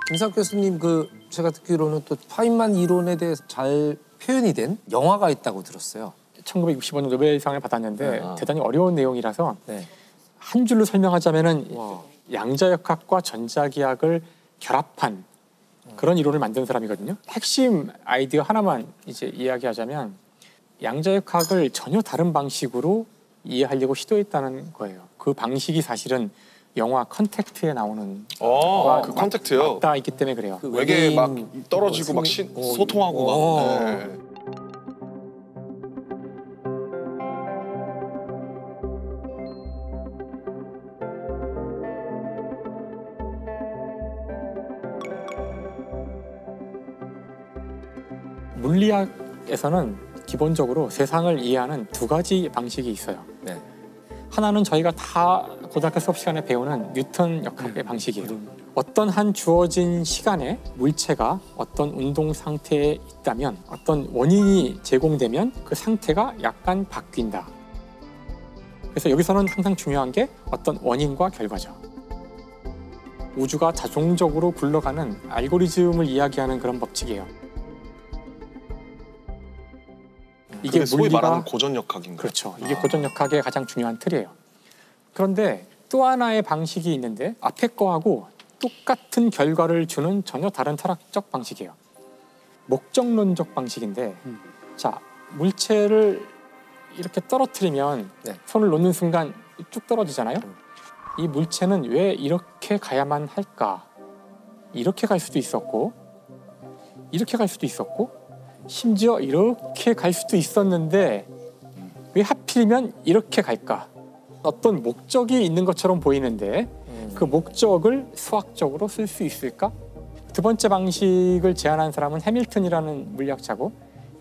김상 교수님 제가 듣기로는 또 파인만 이론에 대해서 잘 표현이 된 영화가 있다고 들었어요. 1965년 노벨상을 받았는데 대단히 어려운 내용이라서 네. 한 줄로 설명하자면은 양자역학과 전자기학을 결합한 그런 이론을 만든 사람이거든요. 핵심 아이디어 하나만 이제 이야기하자면 양자역학을 전혀 다른 방식으로 이해하려고 시도했다는 거예요. 그 방식이 사실은 영화 컨택트에 나오는 그 컨택트요? 맞닿아 있기 때문에 그래요. 그 외계 막 떨어지고 막 소통하고 막. 네. 물리학에서는 기본적으로 세상을 이해하는 두 가지 방식이 있어요. 네. 하나는 저희가 다 고등학교 수업 시간에 배우는 뉴턴 역학의 방식이에요. 어떤 한 주어진 시간에 물체가 어떤 운동 상태에 있다면 어떤 원인이 제공되면 그 상태가 약간 바뀐다. 그래서 여기서는 항상 중요한 게 어떤 원인과 결과죠. 우주가 자동적으로 굴러가는 알고리즘을 이야기하는 그런 법칙이에요. 이게 소위 말하는 고전역학인가요? 그렇죠. 이게 고전역학의 가장 중요한 틀이에요. 그런데 또 하나의 방식이 있는데 앞에 거하고 똑같은 결과를 주는 전혀 다른 철학적 방식이에요. 목적론적 방식인데 자, 물체를 이렇게 떨어뜨리면 손을 놓는 순간 쭉 떨어지잖아요. 이 물체는 왜 이렇게 가야만 할까? 이렇게 갈 수도 있었고 이렇게 갈 수도 있었고 심지어 이렇게 갈 수도 있었는데 왜 하필이면 이렇게 갈까? 어떤 목적이 있는 것처럼 보이는데 그 목적을 수학적으로 쓸 수 있을까? 두 번째 방식을 제안한 사람은 해밀턴이라는 물리학자고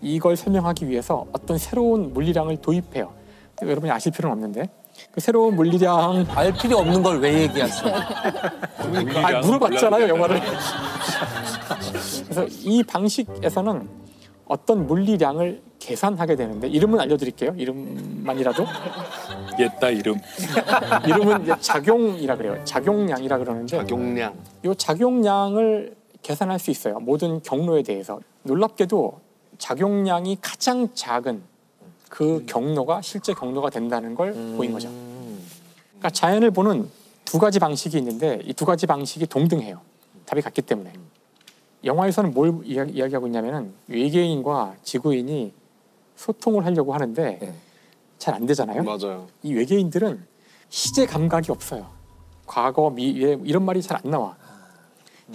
이걸 설명하기 위해서 어떤 새로운 물리량을 도입해요. 여러분이 아실 필요는 없는데 그 새로운 물리량 알 필요 없는 걸 왜 얘기하세요? 물어봤잖아요, 영화를. 그래서 이 방식에서는 어떤 물리량을 계산하게 되는데 이름은 알려드릴게요. 이름만이라도. 옛다 이름. 이름은 이제 작용이라 그래요. 작용량이라 그러는데 작용량. 이 작용량을 계산할 수 있어요. 모든 경로에 대해서. 놀랍게도 작용량이 가장 작은 그 경로가 실제 경로가 된다는 걸 보인 거죠. 그러니까 자연을 보는 두 가지 방식이 있는데 이 두 가지 방식이 동등해요. 답이 같기 때문에. 영화에서는 뭘 이야기하고 있냐면은 외계인과 지구인이 소통을 하려고 하는데 잘 안 되잖아요. 맞아요. 이 외계인들은 시제 감각이 없어요. 과거, 미래 이런 말이 잘 안 나와.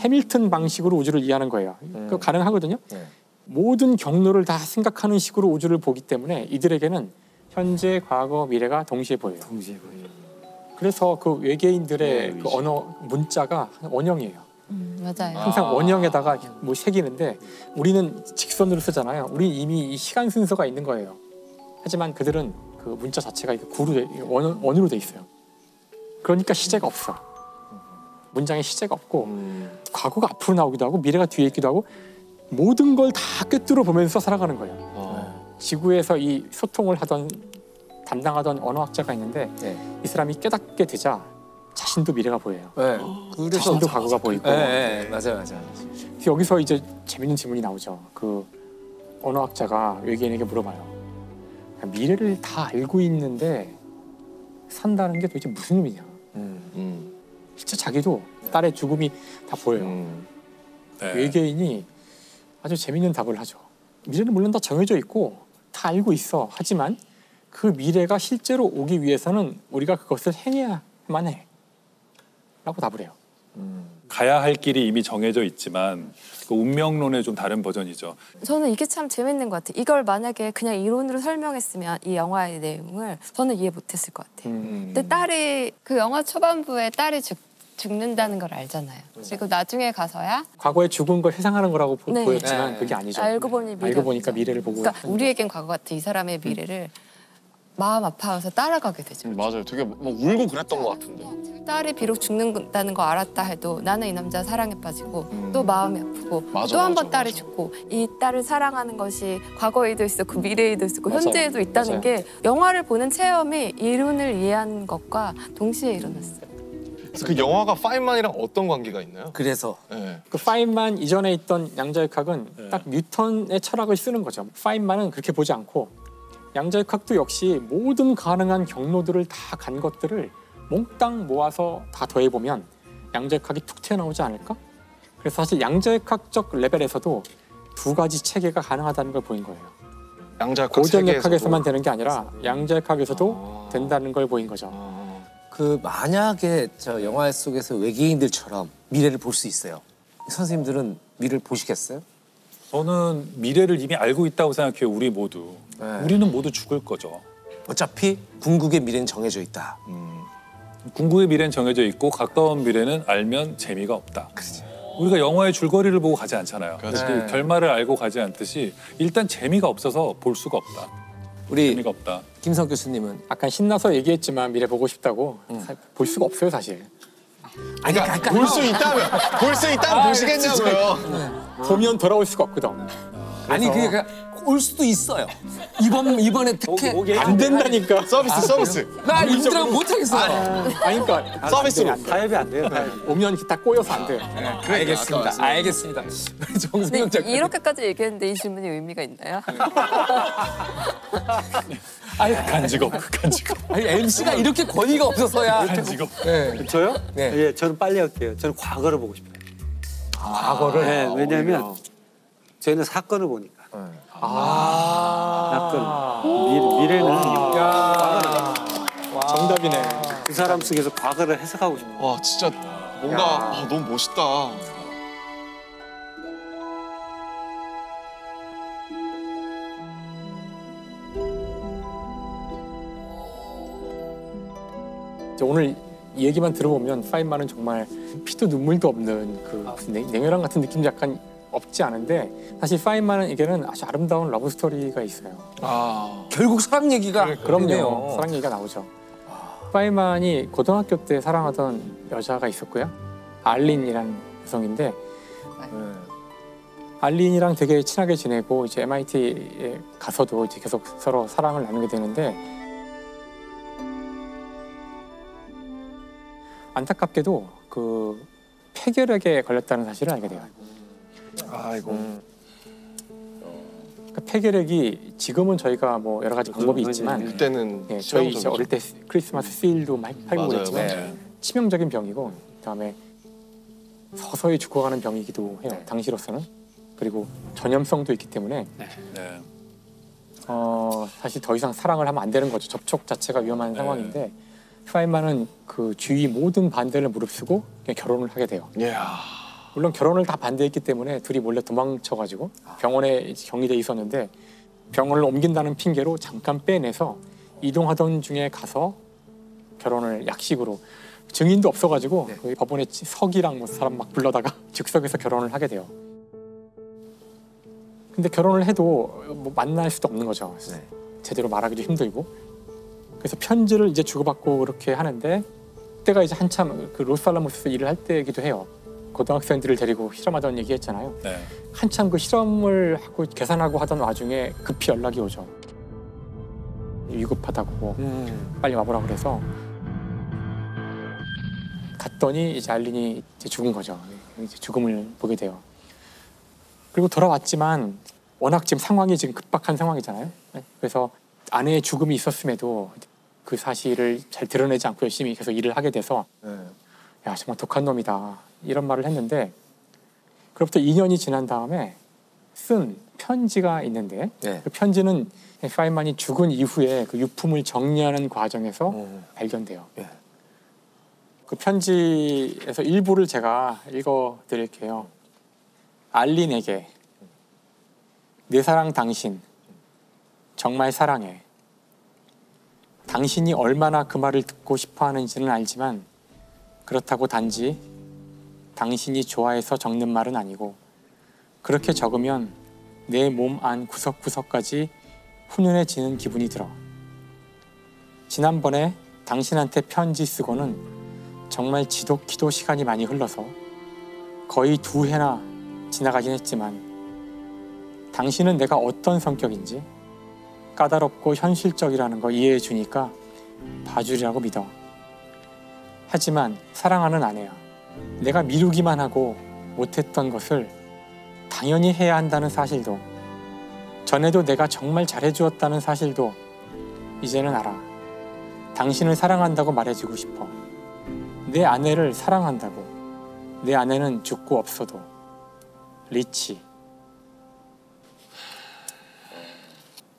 해밀턴 방식으로 우주를 이해하는 거예요. 그거 가능하거든요. 모든 경로를 다 생각하는 식으로 우주를 보기 때문에 이들에게는 현재, 과거, 미래가 동시에 보여요. 그래서 그 외계인들의 그 언어 문자가 원형이에요. 맞아요. 항상 원형에다가 뭐 새기는데 우리는 직선으로 쓰잖아요. 우리 이미 이 시간 순서가 있는 거예요. 하지만 그들은 그 문자 자체가 원으로 돼 있어요. 그러니까 시제가 없어. 문장에 시제가 없고 과거가 앞으로 나오기도 하고 미래가 뒤에 있기도 하고 모든 걸 다 꿰뚫어 보면서 살아가는 거예요. 지구에서 이 소통을 담당하던 언어학자가 있는데 이 사람이 깨닫게 되자 자신도 미래가 보여요. 그래서 자신도 과거가 보이고. 맞아요. 그래서 여기서 이제 재밌는 질문이 나오죠. 그 언어학자가 외계인에게 물어봐요. 미래를 다 알고 있는데 산다는 게 도대체 무슨 의미냐. 실제 자기도 딸의 죽음이 다 보여요. 외계인이 아주 재밌는 답을 하죠. 미래는 물론 다 정해져 있고 다 알고 있어. 하지만 그 미래가 실제로 오기 위해서는 우리가 그것을 행해야만 해. 라고 답을 해요. 가야 할 길이 이미 정해져 있지만 그 운명론의 좀 다른 버전이죠. 저는 이게 참 재밌는 것 같아요. 이걸 만약에 그냥 이론으로 설명했으면 이 영화의 내용을 저는 이해 못했을 것 같아요. 근데 딸이 그 영화 초반부에 딸이 죽는다는 걸 알잖아요. 그리고 나중에 가서야 과거에 죽은 걸 회상하는 거라고 보였지만 그게 아니죠. 알고 보니까 미래를 보고. 그러니까 우리에겐 과거 같아. 이 사람의 미래를 마음 아파서 따라가게 되죠. 맞아요. 되게 막 울고 그랬던 것 같은데. 딸이 비록 죽는다는 거 알았다 해도 나는 이 남자 사랑에 빠지고 또 마음이 아프고 또 한 번 딸이 죽고 이 딸을 사랑하는 것이 과거에도 있었고 미래에도 있었고 현재에도 있다는 게 영화를 보는 체험이 이론을 이해하는 것과 동시에 일어났어요. 그 영화가 파인만이랑 어떤 관계가 있나요? 그래서 네. 그 파인만 이전에 있던 양자역학은 딱 뉴턴의 철학을 쓰는 거죠. 파인만은 그렇게 보지 않고 양자역학도 역시 모든 가능한 경로들을 다 간 것들을 몽땅 모아서 다 더해보면 양자역학이 툭 튀어나오지 않을까? 그래서 사실 양자역학적 레벨에서도 두 가지 체계가 가능하다는 걸 보인 거예요. 양자역학 고전역학에서만 되는 게 아니라 양자역학에서도 된다는 걸 보인 거죠. 그 만약에 저 영화 속에서 외계인들처럼 미래를 볼 수 있어요. 선생님들은 미래를 보시겠어요? 저는 미래를 이미 알고 있다고 생각해요. 우리 모두. 네. 우리는 모두 죽을 거죠. 어차피 궁극의 미래는 정해져 있다. 궁극의 미래는 정해져 있고 가까운 미래는 알면 재미가 없다. 우리가 영화의 줄거리를 보고 가지 않잖아요. 그렇죠. 그 결말을 알고 가지 않듯이 일단 재미가 없어서 볼 수가 없다. 우리 재미가 없다. 김성 교수님은 아까 신나서 얘기했지만 미래 보고 싶다고 볼 수가 없어요 사실. 아니 그러니까 볼 수 있다면 보시겠냐고요. 보면 돌아올 수가 없거든. 아니 그러니까 올 수도 있어요. 이번에 특혜 안 된다니까. 서비스. 나 이분들하고 못 하겠어. 아니 그러니까 서비스로. 타협이 안 돼요. 오면 딱 꼬여서 안 돼요. 알겠습니다. 알겠습니다. 우리 정승영 근데 작가. 이렇게까지 얘기했는데 이 질문이 의미가 있나요? 극한 직업. 아니 MC가 이렇게 권위가 없어서야. 극한 직업. 네. 저요? 네. 예, 저는 빨리 할게요. 저는 과거를 보고 싶어요. 과거를. 네, 왜냐하면 저희는 사건을 보니까. 사건. 미래는 정답이네. 그 사람 속에서 과거를 해석하고 싶어요. 와 진짜 뭔가 너무 멋있다. 오늘 이 얘기만 들어보면 파인만은 정말 피도 눈물도 없는 그 무슨 냉혈한 같은 느낌이 약간 없지 않은데 사실 파인만에게는 아주 아름다운 러브 스토리가 있어요. 결국 사랑 얘기가 그럼요. 되네요. 사랑 얘기가 나오죠. 파인만이 고등학교 때 사랑하던 여자가 있었고요. 알린이라는 여성인데 알린이랑 되게 친하게 지내고 이제 MIT에 가서도 이제 계속 서로 사랑을 나누게 되는데 안타깝게도 그 폐결핵에 걸렸다는 사실을 알게 돼요. 아이고. 그 폐결핵이 지금은 저희가 뭐 여러 가지 방법이 있지만 그때는 예, 저희 이제 어릴 때 크리스마스 세일도 많이 팔고 맞아요, 그랬지만 맞아요. 치명적인 병이고 그다음에 서서히 죽어가는 병이기도 해요. 당시로서는. 그리고 전염성도 있기 때문에 네. 사실 더 이상 사랑을 하면 안 되는 거죠. 접촉 자체가 위험한 상황인데 파인만은 그 주위 모든 반대를 무릅쓰고 그냥 결혼을 하게 돼요. 물론 결혼을 다 반대했기 때문에 둘이 몰래 도망쳐가지고 병원에 격리돼 있었는데 병원을 옮긴다는 핑계로 잠깐 빼내서 이동하던 중에 가서 결혼을 약식으로 증인도 없어가지고 그 법원에 석이랑 뭐 사람 막 불러다가 즉석에서 결혼을 하게 돼요. 근데 결혼을 해도 뭐 만날 수도 없는 거죠. 제대로 말하기도 힘들고. 그래서 편지를 이제 주고받고 그렇게 하는데 그때가 이제 한참 그 로스알라모스에서 일을 할 때이기도 해요. 고등학생들을 데리고 실험하던 얘기 했잖아요. 네. 한참 그 실험을 하고 계산하고 하던 와중에 급히 연락이 오죠. 위급하다고 빨리 와보라고 그래서 갔더니 이제 알린이 이제 죽은 거죠. 이제 죽음을 보게 돼요. 그리고 돌아왔지만 워낙 지금 상황이 지금 급박한 상황이잖아요. 그래서 아내의 죽음이 있었음에도 그 사실을 잘 드러내지 않고 열심히 계속 일을 하게 돼서 야 정말 독한 놈이다 이런 말을 했는데 그로부터 2년이 지난 다음에 쓴 편지가 있는데 그 편지는 파인만이 죽은 이후에 그 유품을 정리하는 과정에서 발견돼요. 그 편지에서 일부를 제가 읽어드릴게요. 알린에게 내 사랑 당신 정말 사랑해. 당신이 얼마나 그 말을 듣고 싶어 하는지는 알지만 그렇다고 단지 당신이 좋아해서 적는 말은 아니고 그렇게 적으면 내 몸 안 구석구석까지 훈훈해지는 기분이 들어. 지난번에 당신한테 편지 쓰고는 정말 지독히도 시간이 많이 흘러서 거의 2해나 지나가긴 했지만 당신은 내가 어떤 성격인지 까다롭고 현실적이라는 거 이해해 주니까 봐주리라고 믿어. 하지만 사랑하는 아내야, 내가 미루기만 하고 못했던 것을 당연히 해야 한다는 사실도, 전에도 내가 정말 잘해주었다는 사실도 이제는 알아. 당신을 사랑한다고 말해주고 싶어. 내 아내를 사랑한다고. 내 아내는 죽고 없어도. 리치.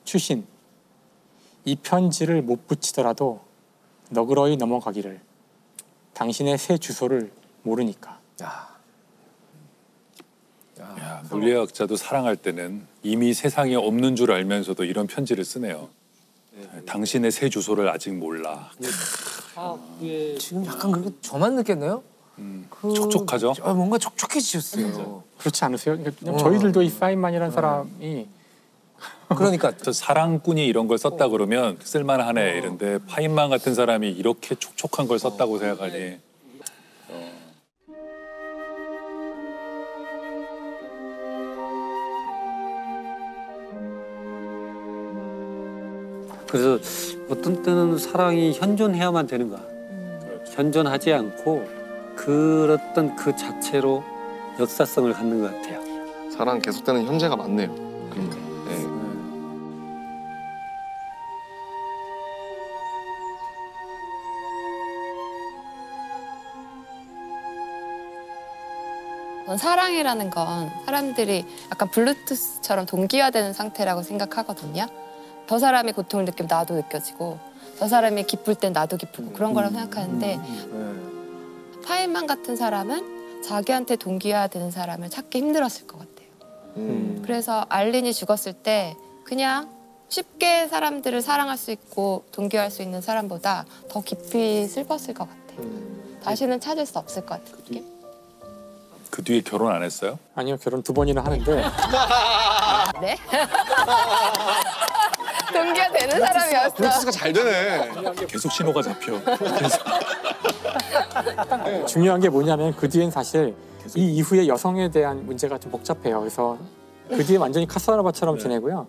추신. 이 편지를 못 붙이더라도 너그러이 넘어가기를. 당신의 새 주소를 모르니까. 야, 물리학자도 사랑할 때는 이미 세상에 없는 줄 알면서도 이런 편지를 쓰네요. 당신의 새 주소를 아직 몰라. 지금 약간 그렇게 저만 느꼈나요? 촉촉하죠? 뭔가 촉촉해지셨어요. 그렇지 않으세요? 그러니까 저희들도 이 파인만이라는 사람이 그러니까 저 사랑꾼이 이런 걸 썼다 그러면 쓸만하네 이런데 파인만 같은 사람이 이렇게 촉촉한 걸 썼다고 생각하니. 그래서 어떤 때는 사랑이 현존해야만 되는 거야. 현존하지 않고 그 어떤 그 자체로 역사성을 갖는 것 같아요. 사랑 계속되는 현재가 맞네요. 그러니까. 네. 전 사랑이라는 건 사람들이 약간 블루투스처럼 동기화되는 상태라고 생각하거든요. 저 사람이 고통을 느끼면 나도 느껴지고 저 사람이 기쁠 땐 나도 기쁘고 그런 거라고 생각하는데 파인만 같은 사람은 자기한테 동기화되는 사람을 찾기 힘들었을 것 같아요. 그래서 알린이 죽었을 때 그냥 쉽게 사람들을 사랑할 수 있고 동기화할 수 있는 사람보다 더 깊이 슬펐을 것 같아요. 다시는 찾을 수 없을 것 같은 느낌? 그 뒤에 결혼 안 했어요? 아니요, 결혼 2번이나 하는데 네? 동기화되는 사람이었어. 블루투스가 잘 되네. 계속 신호가 잡혀. 중요한 게 뭐냐면 그 뒤엔 사실 이 이후에 여성에 대한 문제가 좀 복잡해요. 그래서 그 뒤에 완전히 카사노바처럼 지내고요.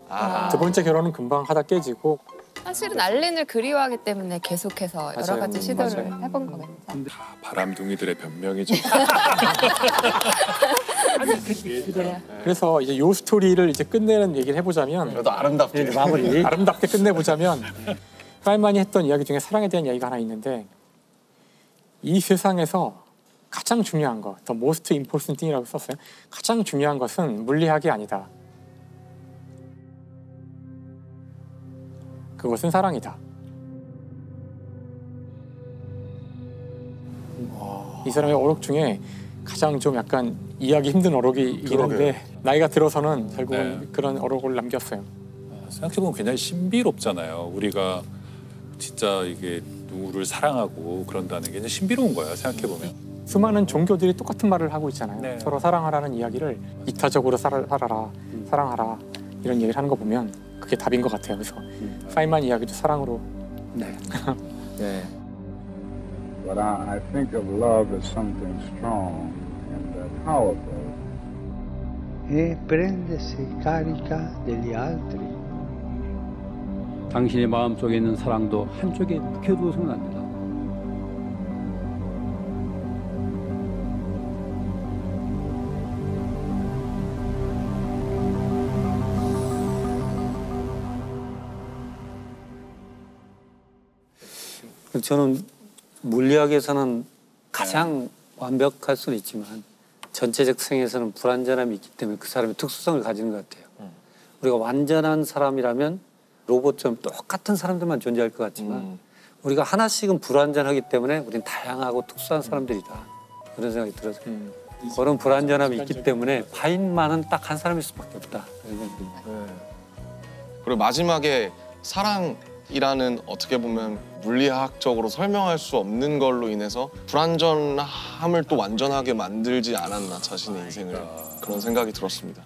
두 번째 결혼은 금방 하다 깨지고. 사실은 알린을 그리워하기 때문에 계속해서 여러 맞아요. 가지 시도를 맞아요. 해본 거겠죠. 바람둥이들의 변명이죠. 그래서 이제 요 스토리를 이제 끝내는 얘기를 해보자면 그래도 아름답게. 마무리. 아름답게 끝내보자면 파인만이 했던 이야기 중에 사랑에 대한 이야기가 하나 있는데 이 세상에서 가장 중요한 거, the most important thing이라고 썼어요. 가장 중요한 것은 물리학이 아니다. 그것은 사랑이다. 이 사람의 어록 중에 가장 좀 약간 이해하기 힘든 어록이긴 한데 나이가 들어서는 결국은 네. 그런 어록을 남겼어요. 생각해보면 굉장히 신비롭잖아요. 우리가 진짜 이게 누구를 사랑하고 그런다는 게 굉장히 신비로운 거야. 생각해보면. 수많은 종교들이 똑같은 말을 하고 있잖아요. 네. 서로 사랑하라는 이야기를 이타적으로 살아라, 사랑하라 이런 얘기를 하는 거 보면 그게 답인 것 같아요. 그래서 파인만 이야기도 사랑으로. 네. 네. But I think of love as something strong and powerful. E prendersi carica degli altri. 당신의 마음속에 있는 사랑도 한쪽에 묵혀두어서는 안 된다. 저는 물리학에서는 가장 완벽할 수는 있지만 전체적 성에서는 불완전함이 있기 때문에 그 사람의 특수성을 가지는 것 같아요. 우리가 완전한 사람이라면 로봇처럼 똑같은 사람들만 존재할 것 같지만 우리가 하나씩은 불완전하기 때문에 우리는 다양하고 특수한 사람들이다. 그런 생각이 들어서 그런 불완전함이 있기 때문에 파인만은 딱 한 사람일 수밖에 없다. 그런 생각이 듭니다. 그리고 마지막에 사랑이라는 어떻게 보면 물리학적으로 설명할 수 없는 걸로 인해서 불완전함을 또 완전하게 만들지 않았나 자신의 인생을 그런 생각이 들었습니다.